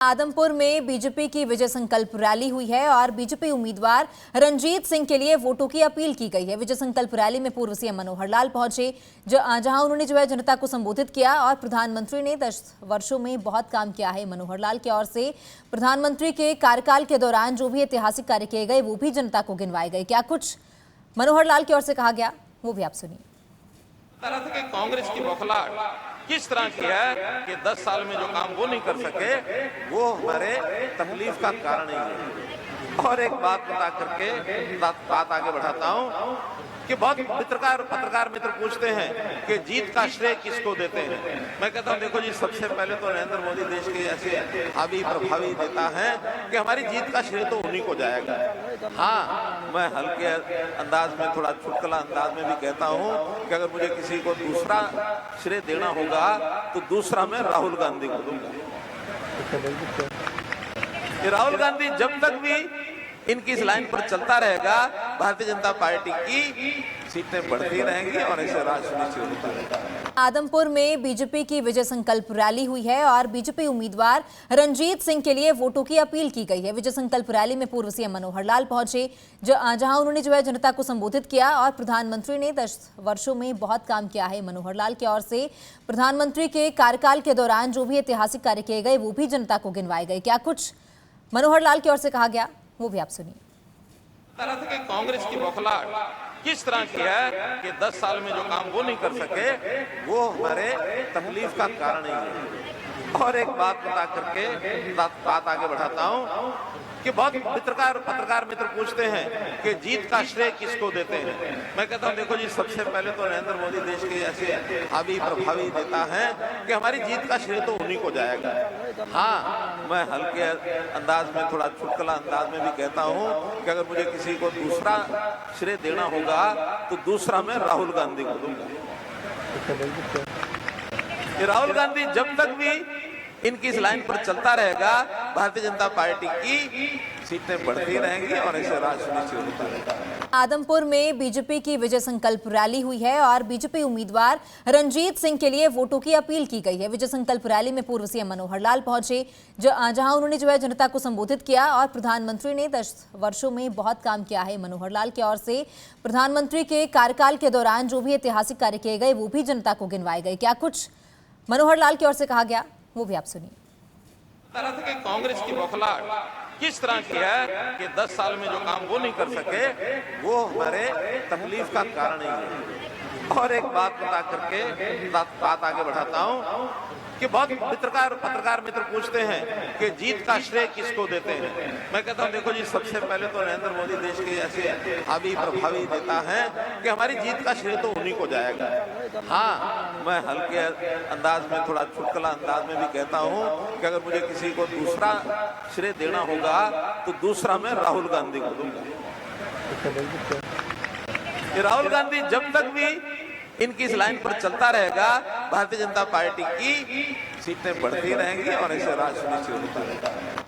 आदमपुर में बीजेपी की विजय संकल्प रैली हुई है और बीजेपी उम्मीदवार रणजीत सिंह के लिए वोटों की अपील की गई है। विजय संकल्प रैली में पूर्व सीएम मनोहर लाल पहुंचे, जहां उन्होंने जनता को संबोधित किया और प्रधानमंत्री ने 10 वर्षों में बहुत काम किया है। मनोहर लाल की ओर से प्रधानमंत्री के कार्यकाल के दौरान जो भी ऐतिहासिक कार्य किए गए वो भी जनता को गिनवाए गए। क्या कुछ मनोहर लाल की ओर से कहा गया वो भी आप सुनिए। कांग्रेस की बौखलाहट किस तरह की है कि 10 साल में जो काम वो नहीं कर सके वो हमारे तकलीफ का कारण ही है। और एक बात बता करके बात आगे बढ़ाता हूं कि बहुत पत्रकार मित्र पूछते हैं कि जीत का श्रेय किसको देते हैं। मैं कहता हूं देखो जी, सबसे पहले तो नरेंद्र मोदी देश के ऐसे हावी प्रभावी नेता हैं कि हमारी जीत का श्रेय तो उन्हीं को जाएगा। हाँ, मैं हल्के अंदाज में, थोड़ा चुटकुला अंदाज में भी कहता हूं कि अगर मुझे किसी को दूसरा श्रेय देना होगा तो दूसरा मैं राहुल गांधी को दूंगा। राहुल गांधी जब तक भी इनकी इस लाइन पर चलता रहेगा, भारतीय जनता पार्टी की सीटें बढ़ती रहेंगी और ऐसे राज सुनिश्चित होता रहेगा। आदमपुर में बीजेपी की विजय संकल्प रैली हुई है और बीजेपी उम्मीदवार रणजीत सिंह के लिए वोटों की अपील की गई है। विजय संकल्प रैली में पूर्व सीएम मनोहर लाल पहुंचे, जहां उन्होंने जनता को संबोधित किया और प्रधानमंत्री ने 10 वर्षों में बहुत काम किया है। मनोहर लाल की ओर से प्रधानमंत्री के कार्यकाल के दौरान जो भी ऐतिहासिक कार्य किए गए वो भी जनता को गिनवाए गए। क्या कुछ मनोहर लाल की ओर से कहा गया वो भी आप सुनिए। कांग्रेस की बौखलाहट किस तरह की है कि 10 साल में जो काम वो नहीं कर सके वो हमारे तकलीफ का कारण ही है। और एक बात बता करके बात आगे बढ़ाता हूं कि बहुत पत्रकार मित्र पूछते हैं कि जीत का श्रेय किसको देते हैं। मैं कहता हूं देखो जी, सबसे पहले तो नरेंद्र मोदी देश के ऐसे हावी प्रभावी नेता हैं कि हमारी जीत का श्रेय तो उन्हीं को जाएगा। हाँ, मैं हल्के अंदाज में, थोड़ा चुटकुला अंदाज में भी कहता हूं कि अगर मुझे किसी को दूसरा श्रेय देना होगा तो दूसरा मैं राहुल गांधी को दूंगा। राहुल गांधी जब तक भी इनकी इस लाइन पर चलता रहेगा, भारतीय जनता पार्टी की सीटें बढ़ती रहेंगी और ऐसे राज सुनिश्चित होता रहेगा। आदमपुर में बीजेपी की विजय संकल्प रैली हुई है और बीजेपी उम्मीदवार रणजीत सिंह के लिए वोटों की अपील की गई है। विजय संकल्प रैली में पूर्व सीएम मनोहर लाल पहुंचे, जहां उन्होंने जनता को संबोधित किया और प्रधानमंत्री ने 10 वर्षों में बहुत काम किया है। मनोहर लाल की ओर से प्रधानमंत्री के कार्यकाल के दौरान जो भी ऐतिहासिक कार्य किए गए वो भी जनता को गिनवाए गए। क्या कुछ मनोहर लाल की ओर से कहा गया वो भी आप सुनिए। कांग्रेस की बौखलाहट किस तरह की है कि 10 साल में जो काम वो नहीं कर सके वो हमारे तकलीफ का कारण ही है। और एक बात बता करके बात आगे बढ़ाता हूं कि बहुत पत्रकार मित्र पूछते हैं कि जीत का श्रेय किसको देते हैं। मैं कहता हूं देखो जी, सबसे पहले तो नरेंद्र मोदी देश के ऐसे हावी प्रभावी नेता हैं कि हमारी जीत का श्रेय तो उन्हीं को जाएगा। हाँ, मैं हल्के अंदाज में, थोड़ा चुटकुला अंदाज में भी कहता हूं कि अगर मुझे किसी को दूसरा श्रेय देना होगा तो दूसरा मैं राहुल गांधी को दूंगा। राहुल गांधी जब तक भी इनकी इस लाइन पर चलता रहेगा, भारतीय जनता पार्टी की सीटें बढ़ती रहेंगी और ऐसे राज सुनिश्चित होता रहेगा।